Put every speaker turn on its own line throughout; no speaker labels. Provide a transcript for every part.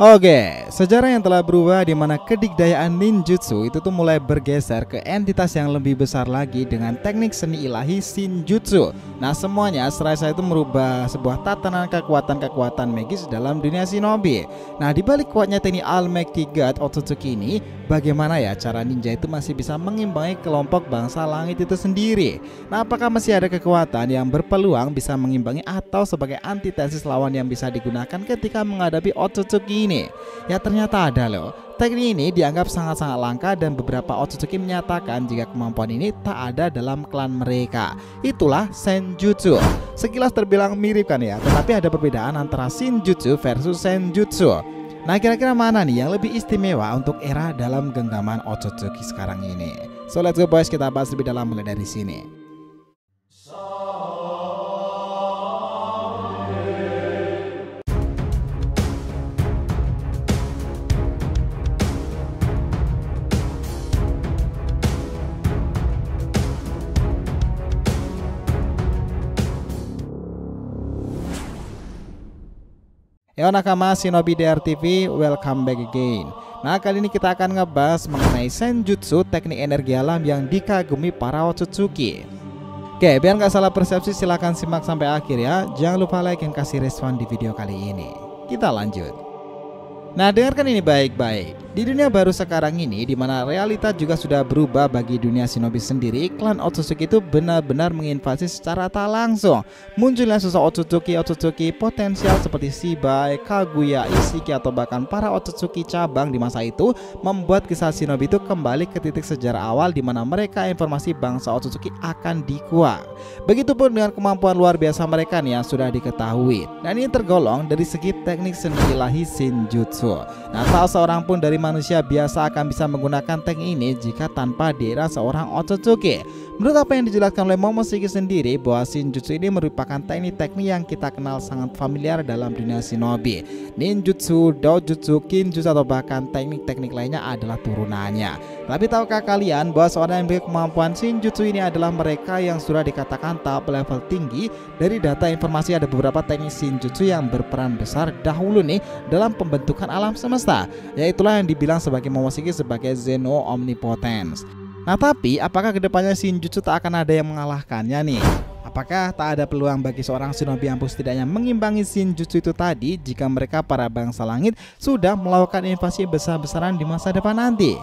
Oke, sejarah yang telah berubah di mana kedikdayaan ninjutsu itu tuh mulai bergeser ke entitas yang lebih besar lagi dengan teknik seni ilahi Shinjutsu. Nah, semuanya serasa itu merubah sebuah tatanan kekuatan-kekuatan magis dalam dunia shinobi. Nah, di balik kuatnya teknik Almighty God Otsutsuki ini, bagaimana ya cara ninja itu masih bisa mengimbangi kelompok bangsa langit itu sendiri? Nah, apakah masih ada kekuatan yang berpeluang bisa mengimbangi atau sebagai antitesis lawan yang bisa digunakan ketika menghadapi Otsutsuki ini? Ya, ternyata ada loh. Teknik ini dianggap sangat-sangat langka dan beberapa Otsutsuki menyatakan jika kemampuan ini tak ada dalam klan mereka. Itulah Senjutsu. Sekilas terbilang mirip kan ya, tetapi ada perbedaan antara Shinjutsu versus Senjutsu. Nah, kira-kira mana nih yang lebih istimewa untuk era dalam genggaman Otsutsuki sekarang ini? So let's go boys, kita bahas lebih dalam mulai dari sini. Yo nakama Shinobi DR TV, welcome back again. Nah, kali ini kita akan ngebahas mengenai Senjutsu, teknik energi alam yang dikagumi para Otsutsuki. Oke, biar nggak salah persepsi silahkan simak sampai akhir ya. Jangan lupa like dan kasih respon di video kali ini. Kita lanjut. Nah, dengarkan ini baik-baik. Di dunia baru sekarang ini, di mana realita juga sudah berubah bagi dunia shinobi sendiri, klan Otsutsuki itu benar-benar menginvasi secara tak langsung. Munculnya sosok Otsutsuki potensial seperti Shibai, Kaguya, Ishiki, atau bahkan para Otsutsuki cabang di masa itu membuat kisah shinobi itu kembali ke titik sejarah awal di mana mereka informasi bangsa Otsutsuki akan dikuak. Begitupun dengan kemampuan luar biasa mereka nih yang sudah diketahui. Dan ini tergolong dari segi teknik seni ilahi Shinjutsu. Nah, tak seorang pun dari manusia biasa akan bisa menggunakan teknik ini jika tanpa dira seorang Otsutsuki. Menurut apa yang dijelaskan oleh Momoshiki sendiri, bahwa Shinjutsu ini merupakan teknik-teknik yang kita kenal sangat familiar dalam dunia shinobi. Ninjutsu, Dojutsu, Kinjutsu, atau bahkan teknik-teknik lainnya adalah turunannya. Tapi tahukah kalian bahwa seorang yang memiliki kemampuan Shinjutsu ini adalah mereka yang sudah dikatakan tahap level tinggi? Dari data informasi ada beberapa teknik Shinjutsu yang berperan besar dahulu nih dalam pembentukan alam semesta, yaitulah yang dibilang sebagai Momoshiki sebagai Zeno Omnipotence. Nah, tapi apakah kedepannya Shinjutsu tak akan ada yang mengalahkannya nih? Apakah tak ada peluang bagi seorang shinobi yang setidaknya mengimbangi Shinjutsu itu tadi jika mereka para bangsa langit sudah melakukan invasi besar-besaran di masa depan nanti?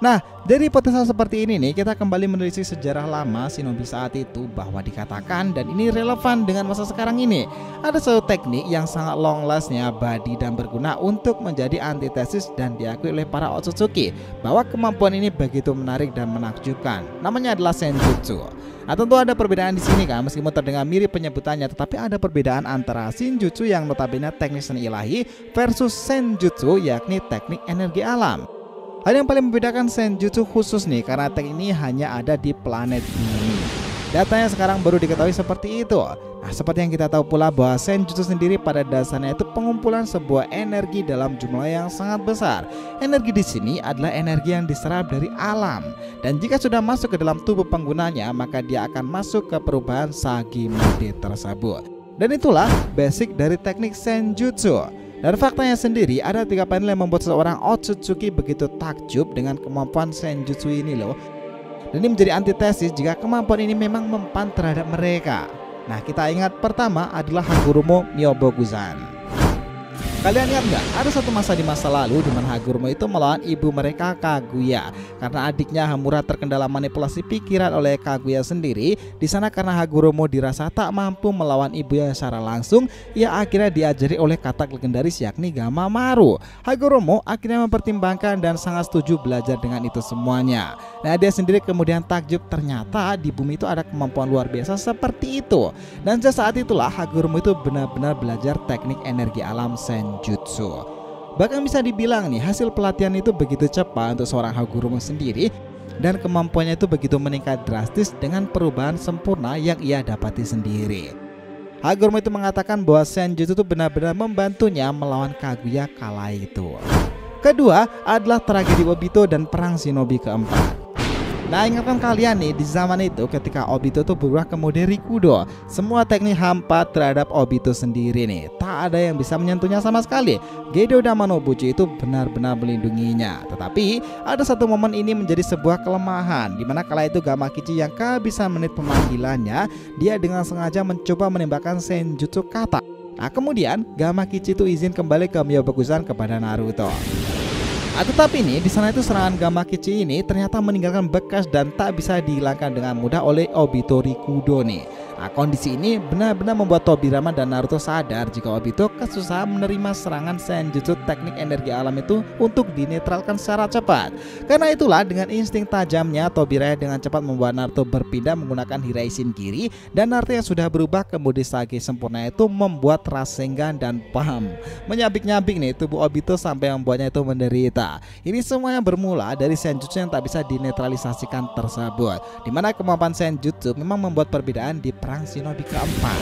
Nah, dari potensial seperti ini nih, kita kembali menelisik sejarah lama shinobi saat itu bahwa dikatakan, dan ini relevan dengan masa sekarang ini, ada satu teknik yang sangat long lastnya, abadi dan berguna untuk menjadi antitesis dan diakui oleh para Otsutsuki bahwa kemampuan ini begitu menarik dan menakjubkan. Namanya adalah Senjutsu. Nah, tentu ada perbedaan di sini kan, meskipun terdengar mirip penyebutannya, tetapi ada perbedaan antara Shinjutsu yang notabene teknik seni ilahi versus Senjutsu yakni teknik energi alam. Hal yang paling membedakan Senjutsu khusus nih karena teknik ini hanya ada di planet bumi. Datanya sekarang baru diketahui seperti itu. Nah, seperti yang kita tahu pula bahwa Senjutsu sendiri pada dasarnya itu pengumpulan sebuah energi dalam jumlah yang sangat besar. Energi di sini adalah energi yang diserap dari alam. Dan jika sudah masuk ke dalam tubuh penggunanya, maka dia akan masuk ke perubahan Sagi mode tersebut. Dan itulah basic dari teknik Senjutsu. Dan faktanya sendiri ada 3 panel yang membuat seorang Otsutsuki begitu takjub dengan kemampuan Senjutsu ini loh. Dan ini menjadi antitesis jika kemampuan ini memang mempan terhadap mereka. Nah, kita ingat pertama adalah Hagurumo Myobokuzan. Kalian ingat nggak? Ada satu masa di masa lalu di mana Hagurumo itu melawan ibu mereka Kaguya karena adiknya Hamura terkendala manipulasi pikiran oleh Kaguya sendiri. Di sana karena Hagurumo dirasa tak mampu melawan ibunya secara langsung, ia akhirnya diajari oleh katak legendaris yakni Gamamaru. Hagurumo akhirnya mempertimbangkan dan sangat setuju belajar dengan itu semuanya. Nah, dia sendiri kemudian takjub ternyata di bumi itu ada kemampuan luar biasa seperti itu. Dan sejak saat itulah Hagurumo itu benar-benar belajar teknik energi alam Senjutsu. Bahkan bisa dibilang nih, hasil pelatihan itu begitu cepat untuk seorang Hagurumo sendiri, dan kemampuannya itu begitu meningkat drastis dengan perubahan sempurna yang ia dapati sendiri. Hagurumo itu mengatakan bahwa Senjutsu itu benar-benar membantunya melawan Kaguya kala itu. Kedua adalah tragedi Obito dan perang shinobi keempat. Nah, ingatkan kalian nih, di zaman itu ketika Obito tuh berubah ke mode Rikudo, semua teknik hampa terhadap Obito sendiri nih, tak ada yang bisa menyentuhnya sama sekali. Gedo dan Manobuchi itu benar-benar melindunginya. Tetapi ada satu momen ini menjadi sebuah kelemahan, dimana kala itu Gamakichi yang kehabisan menit pemanggilannya, dia dengan sengaja mencoba menembakkan Senjutsu Kata. Nah, kemudian Gamakichi itu izin kembali ke Myobokusan kepada Naruto. Tetapi nih, di sana itu serangan Gamakichi ini ternyata meninggalkan bekas dan tak bisa dihilangkan dengan mudah oleh Obito Rikudo nih. Nah, kondisi ini benar-benar membuat Tobirama dan Naruto sadar jika Obito kesusahan menerima serangan Senjutsu teknik energi alam itu untuk dinetralkan secara cepat. Karena itulah dengan insting tajamnya, Tobirama dengan cepat membuat Naruto berpindah menggunakan Hiraishin kiri, dan Naruto yang sudah berubah ke mode Sage sempurna itu membuat Rasengan dan Pam menyabik-nyabik nih tubuh Obito sampai membuatnya itu menderita. Ini semuanya bermula dari Senjutsu yang tak bisa dinetralisasikan tersebut, dimana kemampuan Senjutsu memang membuat perbedaan di perang Shinobi keempat.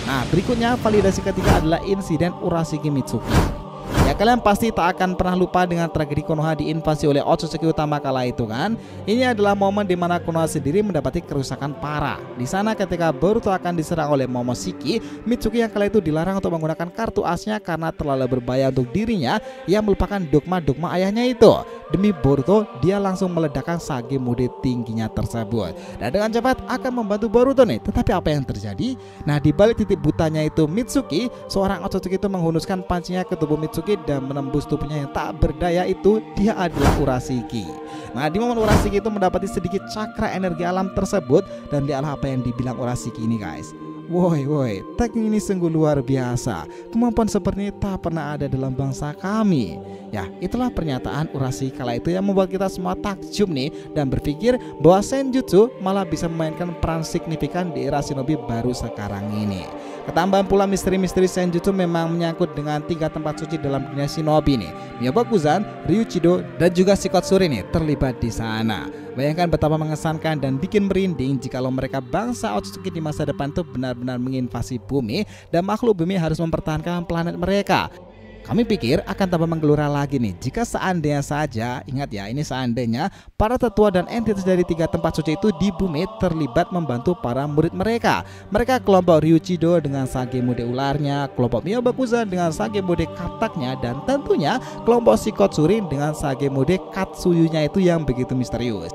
Nah, berikutnya validasi ketiga adalah insiden Urashiki Mitsuki. Ya, kalian pasti tak akan pernah lupa dengan tragedi Konoha diinvasi oleh Otsutsuki utama kala itu kan. Ini adalah momen di mana Konoha sendiri mendapati kerusakan parah. Di sana ketika Boruto akan diserang oleh Momoshiki, Mitsuki yang kala itu dilarang untuk menggunakan kartu asnya karena terlalu berbahaya untuk dirinya yang melupakan dogma-dogma ayahnya itu. Demi Boruto, dia langsung meledakkan Sage mode tingginya tersebut. Dan dengan cepat akan membantu Boruto nih. Tetapi apa yang terjadi? Nah, di balik titik butanya itu Mitsuki, seorang Otsutsuki itu menghunuskan pancinya ke tubuh Mitsuki dan menembus tubuhnya yang tak berdaya itu, dia adalah Urashiki. Nah, di momen Urashiki itu mendapati sedikit cakra energi alam tersebut, dan lihatlah apa yang dibilang Urashiki ini guys. Woi, teknik ini sungguh luar biasa. Kemampuan seperti ini tak pernah ada dalam bangsa kami. Ya, itulah pernyataan Urashiki kala itu yang membuat kita semua takjub nih dan berpikir bahwa Senjutsu malah bisa memainkan peran signifikan di era Shinobi baru sekarang ini. Ketambahan pula misteri-misteri Senjutsu memang menyangkut dengan 3 tempat suci dalam dunia Shinobi nih. Myobokusan, Ryuchido, dan juga Shikotsuri nih terlibat di sana. Bayangkan betapa mengesankan dan bikin merinding jikalau mereka bangsa Otsutsuki di masa depan itu benar-benar menginvasi bumi dan makhluk bumi harus mempertahankan planet mereka. Kami pikir akan tambah menggelora lagi nih jika seandainya saja, ingat ya ini seandainya, para tetua dan entitas dari 3 tempat suci itu di bumi terlibat membantu para murid mereka. Mereka kelompok Ryuchido dengan Sage mode ularnya, kelompok Myobokusan dengan Sage mode kataknya, dan tentunya kelompok Shikotsuri dengan Sage mode Katsuyunya itu yang begitu misterius.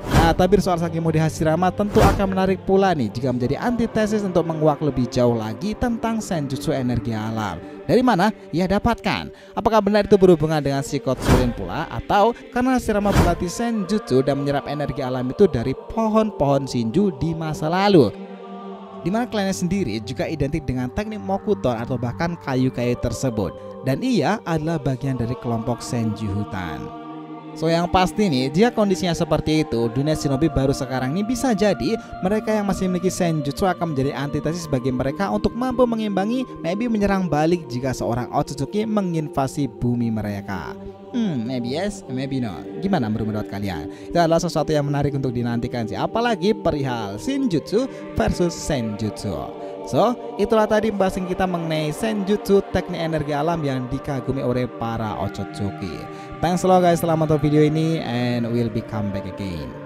Nah, tabir soal Sage mode Hashirama tentu akan menarik pula nih jika menjadi antitesis untuk menguak lebih jauh lagi tentang Senjutsu energi alam. Dari mana ia dapatkan? Apakah benar itu berhubungan dengan Shikotsurin pula, atau karena Hashirama berlatih Senjutsu dan menyerap energi alam itu dari pohon-pohon Shinju di masa lalu? Dimana kliennya sendiri juga identik dengan teknik Mokuton atau bahkan kayu-kayu tersebut, dan ia adalah bagian dari kelompok Senju hutan. So yang pasti nih, jika kondisinya seperti itu, dunia Shinobi baru sekarang ini bisa jadi mereka yang masih memiliki Senjutsu akan menjadi antitesis bagi mereka untuk mampu mengimbangi, maybe menyerang balik jika seorang Otsutsuki menginvasi bumi mereka. Maybe yes, maybe no. Gimana menurut kalian? Itu adalah sesuatu yang menarik untuk dinantikan sih, apalagi perihal Shinjutsu versus Senjutsu. So, itulah tadi pembahasan kita mengenai Senjutsu teknik energi alam yang dikagumi oleh para Otsutsuki. Thanks a lot guys telah menonton video ini, and we'll be come back again.